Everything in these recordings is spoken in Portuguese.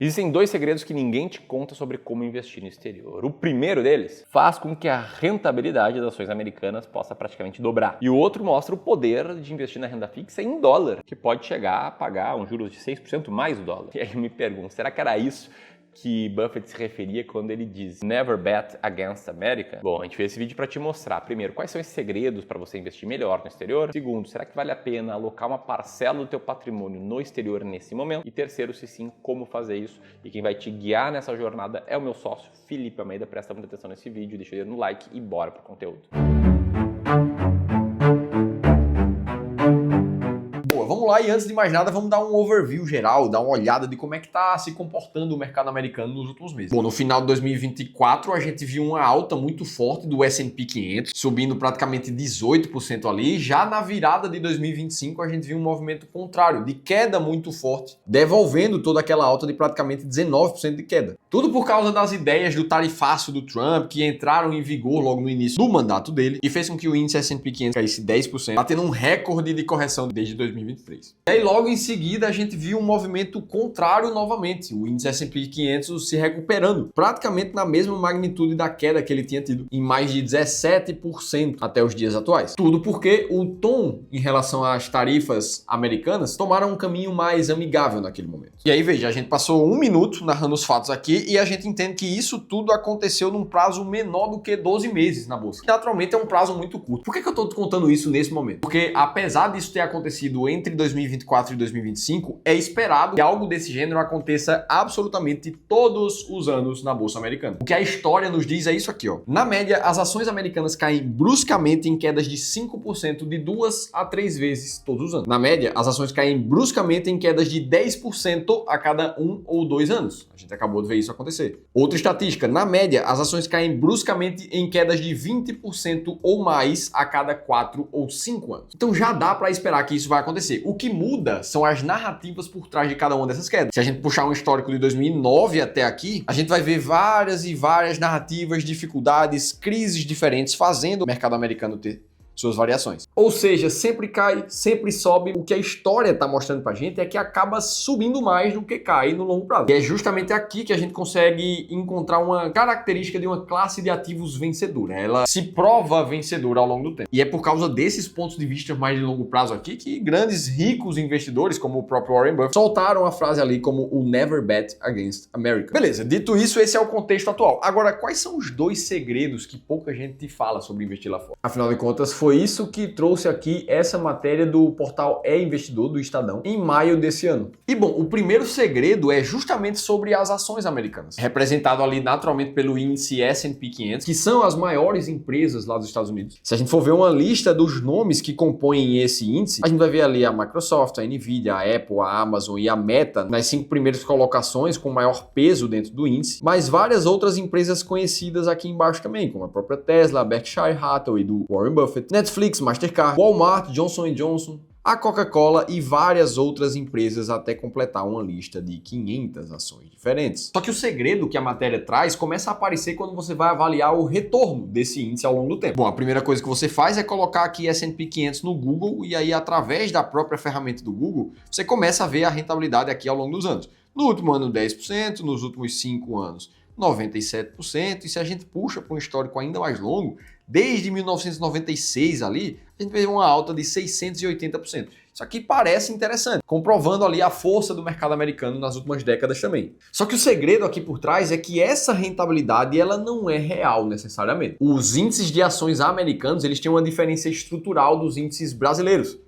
Existem dois segredos que ninguém te conta sobre como investir no exterior. O primeiro deles faz com que a rentabilidade das ações americanas possa praticamente dobrar. E o outro mostra o poder de investir na renda fixa em dólar, que pode chegar a pagar um juros de 6% mais do dólar. E aí eu me pergunto, será que era isso que Buffett se referia quando ele diz Never bet against America? Bom, a gente fez esse vídeo para te mostrar, primeiro, quais são esses segredos para você investir melhor no exterior. Segundo, será que vale a pena alocar uma parcela do teu patrimônio no exterior nesse momento? E terceiro, se sim, como fazer isso? E quem vai te guiar nessa jornada é o meu sócio, Felipe Almeida. Presta muita atenção nesse vídeo, deixa o dedo no like e bora pro conteúdo. Vamos lá, e antes de mais nada, vamos dar um overview geral, dar uma olhada de como é que está se comportando o mercado americano nos últimos meses. Bom, no final de 2024, a gente viu uma alta muito forte do S&P 500, subindo praticamente 18% ali. Já na virada de 2025, a gente viu um movimento contrário, de queda muito forte, devolvendo toda aquela alta de praticamente 19% de queda. Tudo por causa das ideias do tarifaço do Trump, que entraram em vigor logo no início do mandato dele, e fez com que o índice S&P 500 caísse 10%, batendo um recorde de correção desde 2023. E aí logo em seguida a gente viu um movimento contrário novamente, o índice S&P 500 se recuperando, praticamente na mesma magnitude da queda que ele tinha tido, em mais de 17% até os dias atuais. Tudo porque o tom em relação às tarifas americanas tomaram um caminho mais amigável naquele momento. E aí veja, a gente passou um minuto narrando os fatos aqui e a gente entende que isso tudo aconteceu num prazo menor do que 12 meses na bolsa. Naturalmente é um prazo muito curto. Por que eu estou te contando isso nesse momento? Porque apesar disso ter acontecido entre 2024 e 2025, é esperado que algo desse gênero aconteça absolutamente todos os anos na bolsa americana. O que a história nos diz é isso aqui, ó. Na média, as ações americanas caem bruscamente em quedas de 5% de 2 a 3 vezes todos os anos. Na média, as ações caem bruscamente em quedas de 10% a cada 1 ou 2 anos. A gente acabou de ver isso acontecer. Outra estatística, na média, as ações caem bruscamente em quedas de 20% ou mais a cada 4 ou 5 anos. Então já dá para esperar que isso vai acontecer. O que muda são as narrativas por trás de cada uma dessas quedas. Se a gente puxar um histórico de 2009 até aqui, a gente vai ver várias e várias narrativas, dificuldades, crises diferentes fazendo o mercado americano ter suas variações. Ou seja, sempre cai, sempre sobe. O que a história está mostrando pra gente é que acaba subindo mais do que cai no longo prazo. E é justamente aqui que a gente consegue encontrar uma característica de uma classe de ativos vencedora. Ela se prova vencedora ao longo do tempo. E é por causa desses pontos de vista mais de longo prazo aqui que grandes, ricos investidores, como o próprio Warren Buffett, soltaram a frase ali como o Never Bet Against America. Beleza, dito isso, esse é o contexto atual. Agora, quais são os dois segredos que pouca gente fala sobre investir lá fora? Afinal de contas, foi isso que trouxe aqui essa matéria do portal E-Investidor do Estadão em maio desse ano. E bom, o primeiro segredo é justamente sobre as ações americanas, representado ali naturalmente pelo índice S&P 500, que são as maiores empresas lá dos Estados Unidos. Se a gente for ver uma lista dos nomes que compõem esse índice, a gente vai ver ali a Microsoft, a Nvidia, a Apple, a Amazon e a Meta nas 5 primeiras colocações com maior peso dentro do índice, mas várias outras empresas conhecidas aqui embaixo também, como a própria Tesla, a Berkshire Hathaway do Warren Buffett, Netflix, Mastercard, Walmart, Johnson & Johnson, a Coca-Cola e várias outras empresas até completar uma lista de 500 ações diferentes. Só que o segredo que a matéria traz começa a aparecer quando você vai avaliar o retorno desse índice ao longo do tempo. Bom, a primeira coisa que você faz é colocar aqui S&P 500 no Google e aí através da própria ferramenta do Google, você começa a ver a rentabilidade aqui ao longo dos anos. No último ano 10%, nos últimos 5 anos 97%, e se a gente puxa para um histórico ainda mais longo, desde 1996 ali, a gente vê uma alta de 680%. Isso aqui parece interessante, comprovando ali a força do mercado americano nas últimas décadas também. Só que o segredo aqui por trás é que essa rentabilidade ela não é real necessariamente. Os índices de ações americanos eles têm uma diferença estrutural dos índices brasileiros.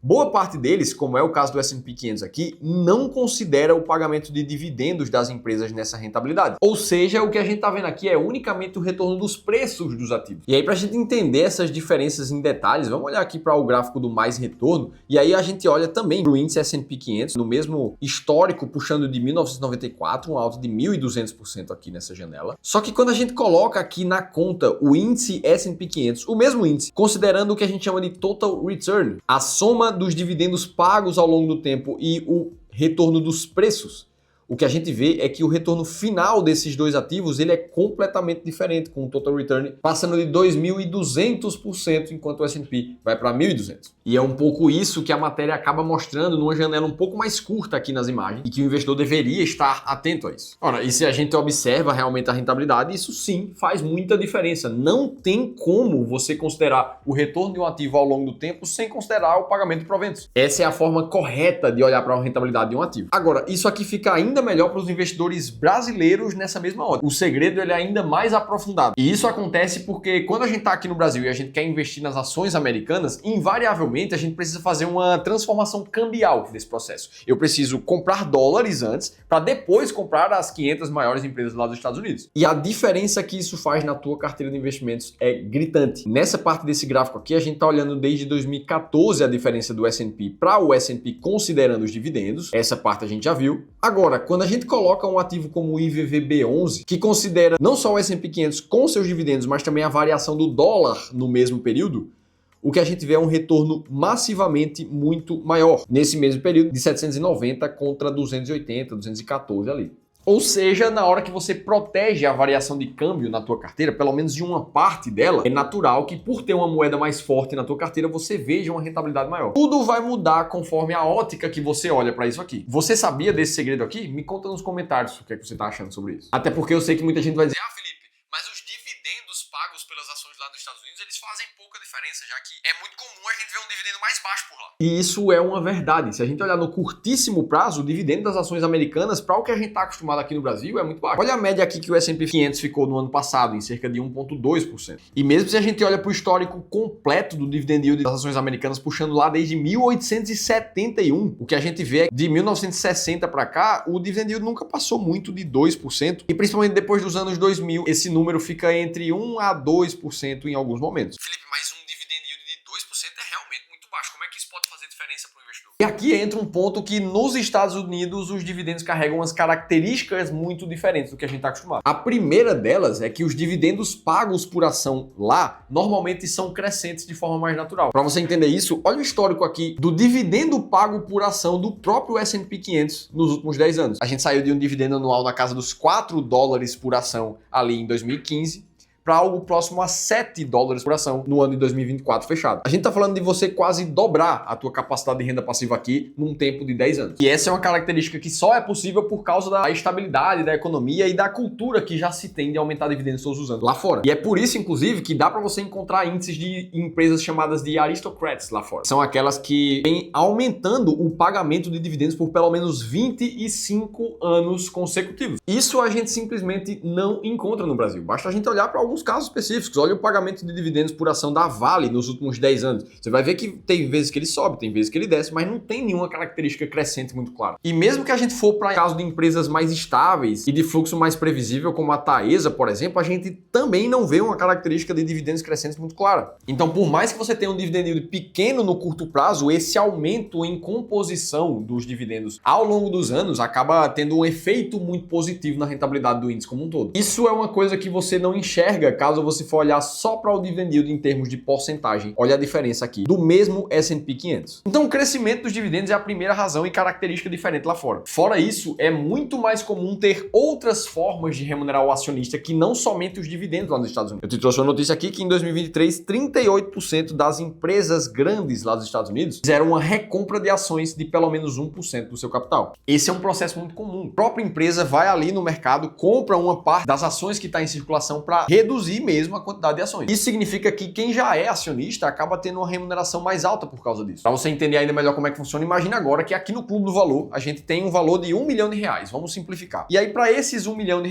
Boa parte deles, como é o caso do S&P 500 aqui, não considera o pagamento de dividendos das empresas nessa rentabilidade. Ou seja, o que a gente está vendo aqui é unicamente o retorno dos preços dos ativos. E aí, para a gente entender essas diferenças em detalhes, vamos olhar aqui para o gráfico do mais retorno, e aí a gente olha também para o índice S&P 500, no mesmo histórico, puxando de 1994, uma alta de 1.200% aqui nessa janela. Só que quando a gente coloca aqui na conta o índice S&P 500, o mesmo índice, considerando o que a gente chama de Total Return, a soma dos dividendos pagos ao longo do tempo e o retorno dos preços, o que a gente vê é que o retorno final desses dois ativos ele é completamente diferente, com o total return passando de 2.200%, enquanto o S&P vai para 1.200%. E é um pouco isso que a matéria acaba mostrando numa janela um pouco mais curta aqui nas imagens e que o investidor deveria estar atento a isso. Ora, e se a gente observa realmente a rentabilidade, isso sim faz muita diferença. Não tem como você considerar o retorno de um ativo ao longo do tempo sem considerar o pagamento de proventos. Essa é a forma correta de olhar para a rentabilidade de um ativo. Agora, isso aqui fica ainda melhor para os investidores brasileiros nessa mesma hora. O segredo ele é ainda mais aprofundado. E isso acontece porque quando a gente está aqui no Brasil e a gente quer investir nas ações americanas, invariavelmente a gente precisa fazer uma transformação cambial desse processo. Eu preciso comprar dólares antes para depois comprar as 500 maiores empresas lá dos Estados Unidos. E a diferença que isso faz na tua carteira de investimentos é gritante. Nessa parte desse gráfico aqui, a gente está olhando desde 2014 a diferença do S&P para o S&P considerando os dividendos. Essa parte a gente já viu. Agora, quando a gente coloca um ativo como o IVVB11, que considera não só o S&P 500 com seus dividendos, mas também a variação do dólar no mesmo período, o que a gente vê é um retorno massivamente muito maior nesse mesmo período de 790 contra 280, 214 ali. Ou seja, na hora que você protege a variação de câmbio na tua carteira, pelo menos de uma parte dela, é natural que por ter uma moeda mais forte na tua carteira, você veja uma rentabilidade maior. Tudo vai mudar conforme a ótica que você olha para isso aqui. Você sabia desse segredo aqui? Me conta nos comentários o que é que você está achando sobre isso. Até porque eu sei que muita gente vai dizer, Felipe, mas os dividendos pagos pelas ações lá nos Estados Unidos, eles fazem pouca diferença, já que é muito comum a gente ver um dividendo mais baixo por lá. E isso é uma verdade. Se a gente olhar no curtíssimo prazo, o dividendo das ações americanas, para o que a gente está acostumado aqui no Brasil, é muito baixo. Olha a média aqui que o S&P 500 ficou no ano passado, em cerca de 1,2%. E mesmo se a gente olha para o histórico completo do dividend yield das ações americanas, puxando lá desde 1871, o que a gente vê é que de 1960 para cá, o dividend yield nunca passou muito de 2%. E principalmente depois dos anos 2000, esse número fica entre 1 a 2% em alguns momentos. Felipe, mas um dividend yield de 2% é realmente muito baixo. Como é que isso pode fazer diferença para o investidor? E aqui entra um ponto que nos Estados Unidos os dividendos carregam umas características muito diferentes do que a gente está acostumado. A primeira delas é que os dividendos pagos por ação lá normalmente são crescentes de forma mais natural. Para você entender isso, olha o histórico aqui do dividendo pago por ação do próprio S&P 500 nos últimos 10 anos. A gente saiu de um dividendo anual na casa dos $4 por ação ali em 2015, para algo próximo a $7 por ação no ano de 2024 fechado. A gente está falando de você quase dobrar a tua capacidade de renda passiva aqui num tempo de 10 anos. E essa é uma característica que só é possível por causa da estabilidade da economia e da cultura que já se tem de aumentar dividendos todos os anos lá fora. E é por isso, inclusive, que dá para você encontrar índices de empresas chamadas de aristocrats lá fora. São aquelas que vêm aumentando o pagamento de dividendos por pelo menos 25 anos consecutivos. Isso a gente simplesmente não encontra no Brasil. Basta a gente olhar para alguns casos específicos. Olha o pagamento de dividendos por ação da Vale nos últimos 10 anos. Você vai ver que tem vezes que ele sobe, tem vezes que ele desce, mas não tem nenhuma característica crescente muito clara. E mesmo que a gente for para caso de empresas mais estáveis e de fluxo mais previsível, como a Taesa, por exemplo, a gente também não vê uma característica de dividendos crescentes muito clara. Então, por mais que você tenha um dividend yield pequeno no curto prazo, esse aumento em composição dos dividendos ao longo dos anos acaba tendo um efeito muito positivo na rentabilidade do índice como um todo. Isso é uma coisa que você não enxerga caso você for olhar só para o dividend yield em termos de porcentagem. Olha a diferença aqui do mesmo S&P 500. Então, o crescimento dos dividendos é a primeira razão e característica diferente lá fora. Fora isso, é muito mais comum ter outras formas de remunerar o acionista que não somente os dividendos lá nos Estados Unidos. Eu te trouxe uma notícia aqui que em 2023, 38% das empresas grandes lá dos Estados Unidos fizeram uma recompra de ações de pelo menos 1% do seu capital. Esse é um processo muito comum. A própria empresa vai ali no mercado, compra uma parte das ações que está em circulação para reduzir mesmo a quantidade de ações. Isso significa que quem já é acionista acaba tendo uma remuneração mais alta por causa disso. Para você entender ainda melhor como é que funciona, imagina agora que aqui no Clube do Valor a gente tem um valor de R$1 milhão. Vamos simplificar. E aí para esses R$1 milhão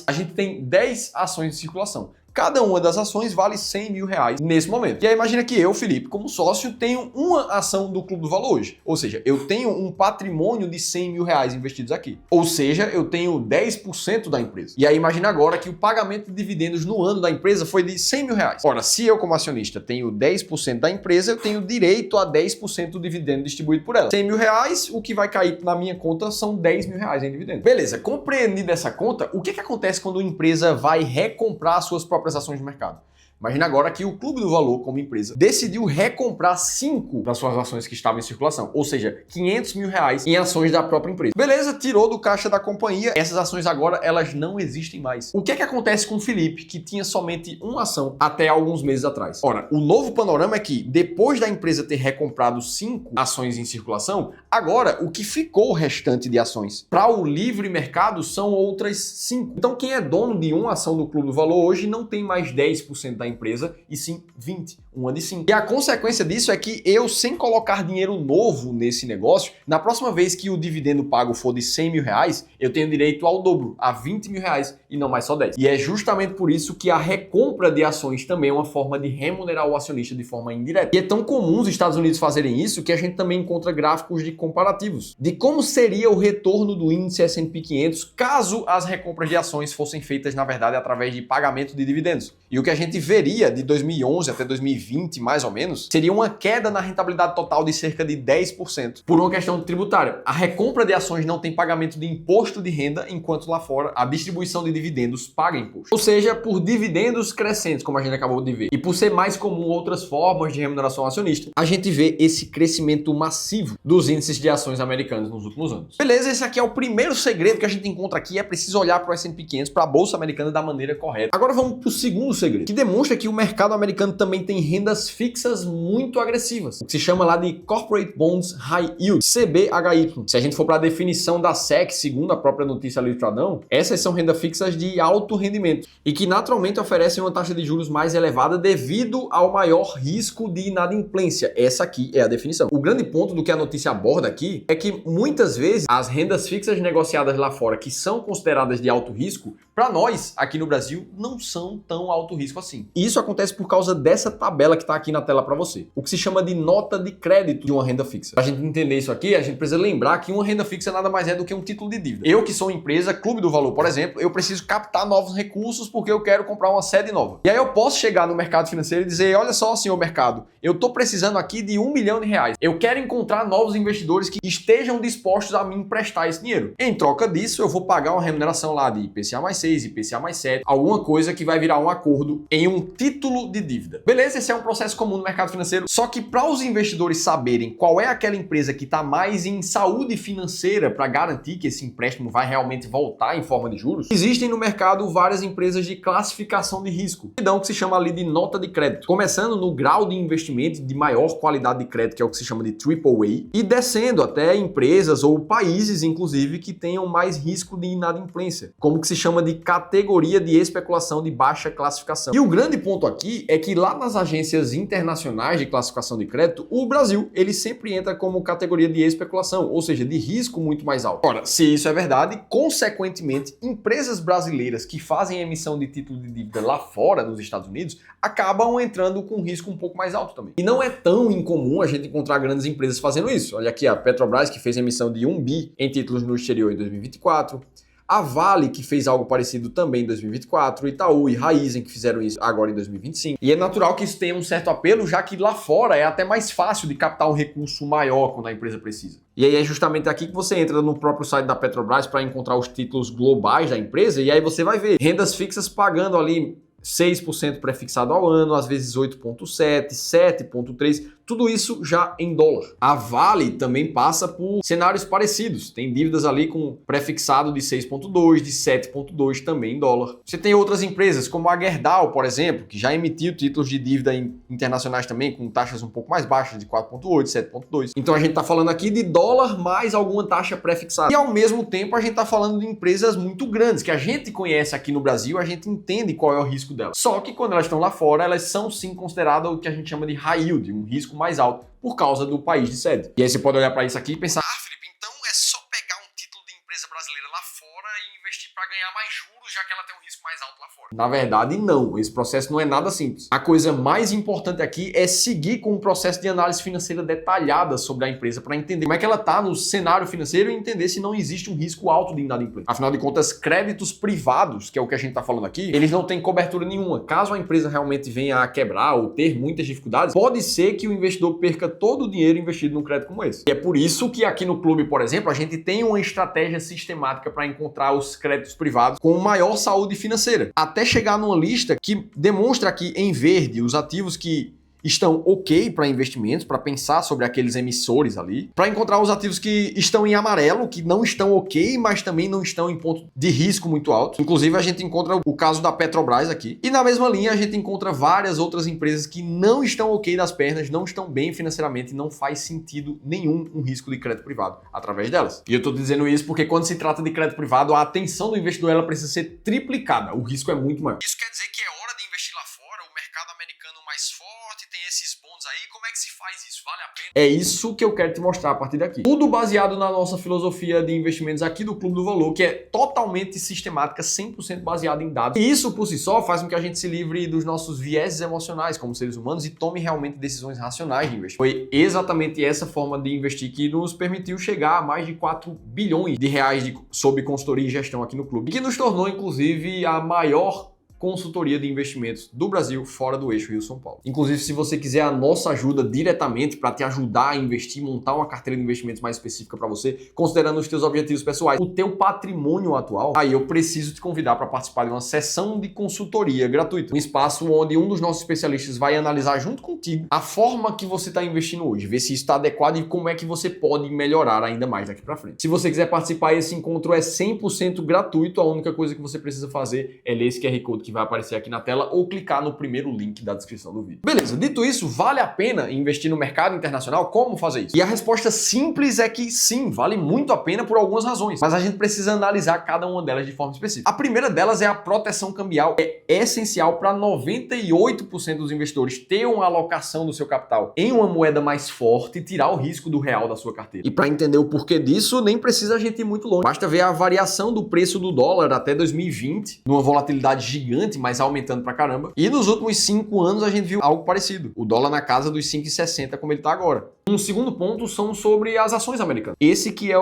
a gente tem 10 ações em circulação. Cada uma das ações vale R$100 mil nesse momento. E aí imagina que eu, Felipe, como sócio, tenho uma ação do Clube do Valor hoje. Ou seja, eu tenho um patrimônio de R$100 mil investidos aqui. Ou seja, eu tenho 10% da empresa. E aí imagina agora que o pagamento de dividendos no ano da empresa foi de R$100 mil. Ora, se eu como acionista tenho 10% da empresa, eu tenho direito a 10% do dividendo distribuído por ela. R$100 mil, o que vai cair na minha conta são R$10 mil em dividendo. Beleza, compreendido essa conta, o que acontece quando a empresa vai recomprar suas próprias ações de mercado? Imagina agora que o Clube do Valor, como empresa, decidiu recomprar 5 das suas ações que estavam em circulação, ou seja, 500 mil reais em ações da própria empresa. Beleza, tirou do caixa da companhia, essas ações agora elas não existem mais. O que é que acontece com o Felipe, que tinha somente uma ação até alguns meses atrás? Ora, o novo panorama é que, depois da empresa ter recomprado 5 ações em circulação, agora o que ficou o restante de ações para o livre mercado são outras 5. Então quem é dono de uma ação do Clube do Valor hoje não tem mais 10% da empresa, e sim 20, uma de 5. E a consequência disso é que eu, sem colocar dinheiro novo nesse negócio, na próxima vez que o dividendo pago for de 100 mil reais, eu tenho direito ao dobro, a 20 mil reais, e não mais só 10. E é justamente por isso que a recompra de ações também é uma forma de remunerar o acionista de forma indireta. E é tão comum os Estados Unidos fazerem isso que a gente também encontra gráficos de comparativos de como seria o retorno do índice S&P 500 caso as recompras de ações fossem feitas, na verdade, através de pagamento de dividendos. E o que a gente veria de 2011 até 2020, mais ou menos, seria uma queda na rentabilidade total de cerca de 10%, por uma questão tributária. A recompra de ações não tem pagamento de imposto de renda, enquanto lá fora a distribuição de dividendos paga imposto. Ou seja, por dividendos crescentes, como a gente acabou de ver, e por ser mais comum outras formas de remuneração acionista, a gente vê esse crescimento massivo dos índices de ações americanos nos últimos anos. Beleza, esse aqui é o primeiro segredo que a gente encontra aqui, é preciso olhar para o S&P 500, para a Bolsa Americana da maneira correta. Agora vamos para o segundo segredo, que demonstra que o mercado americano também tem rendas fixas muito agressivas, o que se chama lá de Corporate Bonds High Yield, CBHY. Se a gente for para a definição da SEC, segundo a própria notícia ali do Estadão, essas são rendas fixas de alto rendimento e que naturalmente oferecem uma taxa de juros mais elevada devido ao maior risco de inadimplência. Essa aqui é a definição. O grande ponto do que a notícia aborda aqui é que muitas vezes as rendas fixas negociadas lá fora, que são consideradas de alto risco, para nós aqui no Brasil não são tão alto risco assim. E isso acontece por causa dessa tabela que está aqui na tela para você, o que se chama de nota de crédito de uma renda fixa. Para a gente entender isso aqui, a gente precisa lembrar que uma renda fixa nada mais é do que um título de dívida. Eu que sou empresa, Clube do Valor, por exemplo, eu preciso captar novos recursos porque eu quero comprar uma sede nova. E aí eu posso chegar no mercado financeiro e dizer, olha só, senhor mercado, eu estou precisando aqui de R$1 milhão. Eu quero encontrar novos investidores que estejam dispostos a me emprestar esse dinheiro. Em troca disso, eu vou pagar uma remuneração lá de IPCA mais 6, IPCA mais 7, alguma coisa que vai virar um acordo em um título de dívida. Beleza, esse é um processo comum no mercado financeiro, só que para os investidores saberem qual é aquela empresa que está mais em saúde financeira para garantir que esse empréstimo vai realmente voltar em forma de juros, existem no mercado várias empresas de classificação de risco, que se chama ali de nota de crédito, começando no grau de investimento de maior qualidade de crédito, que é o que se chama de AAA, e descendo até empresas ou países, inclusive, que tenham mais risco de inadimplência, como que se chama de categoria de especulação de baixa classificação. E o grande ponto aqui é que lá nas agências internacionais de classificação de crédito, o Brasil, ele sempre entra como categoria de especulação, ou seja, de risco muito mais alto. Ora, se isso é verdade, consequentemente, empresas brasileiras que fazem emissão de título de dívida lá fora, nos Estados Unidos, acabam entrando com risco um pouco mais alto também. E não é tão incomum a gente encontrar grandes empresas fazendo isso. Olha aqui a Petrobras, que fez emissão de 1 bi em títulos no exterior em 2024. A Vale, que fez algo parecido também em 2024, Itaú e Raizen, que fizeram isso agora em 2025. E é natural que isso tenha um certo apelo, já que lá fora é até mais fácil de captar um recurso maior quando a empresa precisa. E aí é justamente aqui que você entra no próprio site da Petrobras para encontrar os títulos globais da empresa, e aí você vai ver rendas fixas pagando ali 6% prefixado ao ano, às vezes 8,7%, 7,3%, tudo isso já em dólar. A Vale também passa por cenários parecidos. Tem dívidas ali com prefixado de 6,2%, de 7,2% também em dólar. Você tem outras empresas, como a Gerdau, por exemplo, que já emitiu títulos de dívida internacionais também, com taxas um pouco mais baixas, de 4,8%, 7,2%. Então a gente está falando aqui de dólar mais alguma taxa prefixada. E ao mesmo tempo a gente está falando de empresas muito grandes, que a gente conhece aqui no Brasil, a gente entende qual é o risco delas. Só que quando elas estão lá fora, elas são sim consideradas o que a gente chama de high yield, um risco mais alto por causa do país de sede. E aí você pode olhar para isso aqui e pensar, Felipe, então é só pegar um título de empresa brasileira lá fora e investir para ganhar mais juros, já que ela tem um risco mais alto lá fora. Na verdade, não. Esse processo não é nada simples. A coisa mais importante aqui é seguir com um processo de análise financeira detalhada sobre a empresa para entender como é que ela está no cenário financeiro e entender se não existe um risco alto de inadimplência. Afinal de contas, créditos privados, que é o que a gente está falando aqui, eles não têm cobertura nenhuma. Caso a empresa realmente venha a quebrar ou ter muitas dificuldades, pode ser que o investidor perca todo o dinheiro investido num crédito como esse. E é por isso que aqui no clube, por exemplo, a gente tem uma estratégia sistemática para encontrar os créditos privados privado com maior saúde financeira, até chegar numa lista que demonstra aqui em verde os ativos que estão ok para investimentos, para pensar sobre aqueles emissores ali, para encontrar os ativos que estão em amarelo, que não estão ok, mas também não estão em ponto de risco muito alto. Inclusive, a gente encontra o caso da Petrobras aqui. E na mesma linha, a gente encontra várias outras empresas que não estão ok das pernas, não estão bem financeiramente, não faz sentido nenhum um risco de crédito privado através delas. E eu estou dizendo isso porque quando se trata de crédito privado, a atenção do investidor ela precisa ser triplicada. O risco é muito maior. Isso quer dizer que é hora de investir lá fora, o mercado americano mais forte, tem esses bons aí, como é que se faz isso? Vale a pena? É isso que eu quero te mostrar a partir daqui. Tudo baseado na nossa filosofia de investimentos aqui do Clube do Valor, que é totalmente sistemática, 100% baseada em dados. E isso por si só faz com que a gente se livre dos nossos vieses emocionais como seres humanos e tome realmente decisões racionais de investir. Foi exatamente essa forma de investir que nos permitiu chegar a mais de 4 bilhões de reais sob consultoria e gestão aqui no clube, e que nos tornou, inclusive, a maior consultoria de investimentos do Brasil fora do eixo Rio-São Paulo. Inclusive, se você quiser a nossa ajuda diretamente para te ajudar a investir, montar uma carteira de investimentos mais específica para você, considerando os teus objetivos pessoais, o teu patrimônio atual, aí eu preciso te convidar para participar de uma sessão de consultoria gratuita, um espaço onde um dos nossos especialistas vai analisar junto contigo a forma que você está investindo hoje, ver se isso está adequado e como é que você pode melhorar ainda mais daqui para frente. Se você quiser participar, esse encontro é 100% gratuito, a única coisa que você precisa fazer é ler esse QR Code que vai aparecer aqui na tela ou clicar no primeiro link da descrição do vídeo. Beleza, dito isso, vale a pena investir no mercado internacional? Como fazer isso? E a resposta simples é que sim, vale muito a pena por algumas razões, mas a gente precisa analisar cada uma delas de forma específica. A primeira delas é a proteção cambial. É essencial para 98% dos investidores ter uma alocação do seu capital em uma moeda mais forte e tirar o risco do real da sua carteira. E para entender o porquê disso, nem precisa a gente ir muito longe. Basta ver a variação do preço do dólar até 2020, numa volatilidade gigante, mas aumentando pra caramba. E nos últimos 5 anos a gente viu algo parecido. O dólar na casa dos 5,60 como ele tá agora. Um segundo ponto são sobre as ações americanas. Esse que é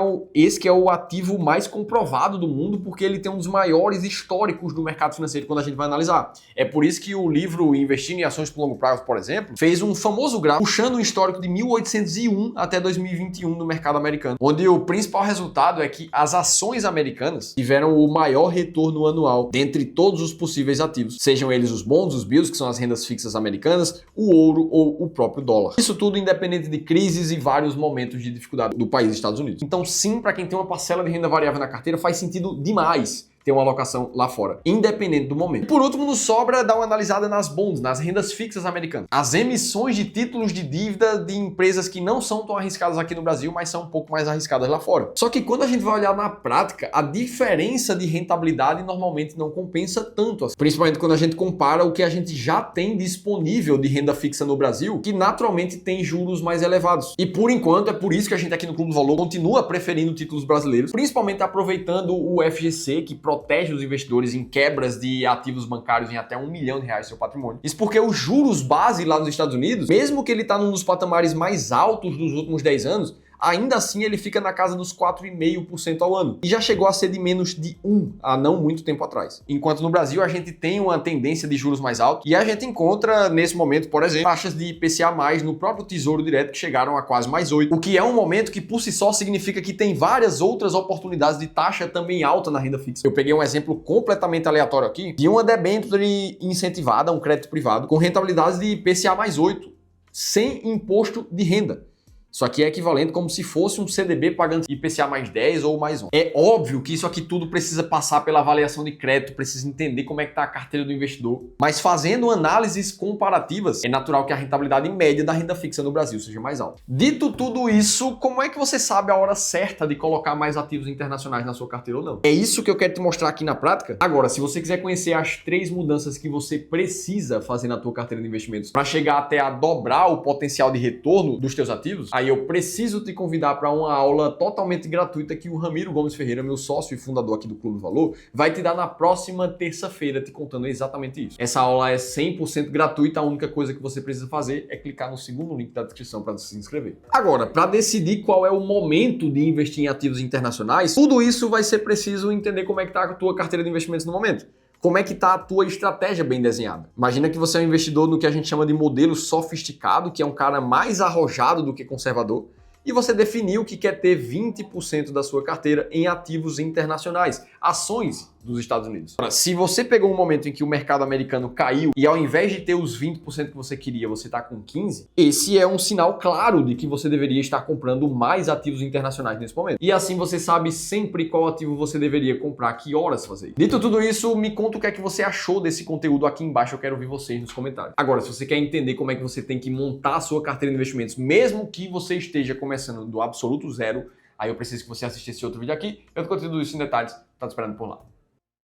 o ativo mais comprovado do mundo, porque ele tem um dos maiores históricos do mercado financeiro quando a gente vai analisar. É por isso que o livro Investindo em Ações por Longo Prazo, por exemplo, fez um famoso gráfico puxando um histórico de 1801 até 2021 no mercado americano, onde o principal resultado é que as ações americanas tiveram o maior retorno anual dentre todos os possíveis ativos, sejam eles os bonds, os bills, que são as rendas fixas americanas, o ouro ou o próprio dólar. Isso tudo independente de crises e vários momentos de dificuldade do país Estados Unidos. Então sim, para quem tem uma parcela de renda variável na carteira, faz sentido demais ter uma alocação lá fora, independente do momento. E por último, nos sobra dar uma analisada nas bonds, nas rendas fixas americanas. As emissões de títulos de dívida de empresas que não são tão arriscadas aqui no Brasil, mas são um pouco mais arriscadas lá fora. Só que quando a gente vai olhar na prática, a diferença de rentabilidade normalmente não compensa tanto assim. Principalmente quando a gente compara o que a gente já tem disponível de renda fixa no Brasil, que naturalmente tem juros mais elevados. E por enquanto, é por isso que a gente aqui no Clube do Valor continua preferindo títulos brasileiros, principalmente aproveitando o FGC, que protege os investidores em quebras de ativos bancários em até R$1 milhão seu patrimônio. Isso porque os juros base lá nos Estados Unidos, mesmo que ele está num dos patamares mais altos dos últimos 10 anos, ainda assim ele fica na casa dos 4,5% ao ano. E já chegou a ser de menos de 1 há não muito tempo atrás. Enquanto no Brasil a gente tem uma tendência de juros mais altos e a gente encontra nesse momento, por exemplo, taxas de IPCA+, no próprio Tesouro Direto que chegaram a quase mais 8, o que é um momento que por si só significa que tem várias outras oportunidades de taxa também alta na renda fixa. Eu peguei um exemplo completamente aleatório aqui de uma debênture incentivada, um crédito privado, com rentabilidades de IPCA+, 8, sem imposto de renda. Isso aqui é equivalente como se fosse um CDB pagando IPCA mais 10 ou mais 11. É óbvio que isso aqui tudo precisa passar pela avaliação de crédito, precisa entender como é que está a carteira do investidor. Mas fazendo análises comparativas, é natural que a rentabilidade média da renda fixa no Brasil seja mais alta. Dito tudo isso, como é que você sabe a hora certa de colocar mais ativos internacionais na sua carteira ou não? É isso que eu quero te mostrar aqui na prática. Agora, se você quiser conhecer as 3 mudanças que você precisa fazer na tua carteira de investimentos para chegar até a dobrar o potencial de retorno dos teus ativos, aí eu preciso te convidar para uma aula totalmente gratuita que o Ramiro Gomes Ferreira, meu sócio e fundador aqui do Clube do Valor, vai te dar na próxima terça-feira, te contando exatamente isso. Essa aula é 100% gratuita, a única coisa que você precisa fazer é clicar no segundo link da descrição para se inscrever. Agora, para decidir qual é o momento de investir em ativos internacionais, tudo isso vai ser preciso entender como é que está a tua carteira de investimentos no momento. Como é que está a tua estratégia bem desenhada? Imagina que você é um investidor no que a gente chama de modelo sofisticado, que é um cara mais arrojado do que conservador, e você definiu que quer ter 20% da sua carteira em ativos internacionais, ações dos Estados Unidos. Agora, se você pegou um momento em que o mercado americano caiu e ao invés de ter os 20% que você queria, você está com 15%, esse é um sinal claro de que você deveria estar comprando mais ativos internacionais nesse momento. E assim você sabe sempre qual ativo você deveria comprar, que horas fazer isso. Dito tudo isso, me conta o que é que você achou desse conteúdo aqui embaixo, eu quero ouvir vocês nos comentários. Agora, se você quer entender como é que você tem que montar a sua carteira de investimentos, mesmo que você esteja começando do absoluto zero, aí eu preciso que você assista esse outro vídeo aqui. Eu conto tudo isso em detalhes, tá te esperando por lá.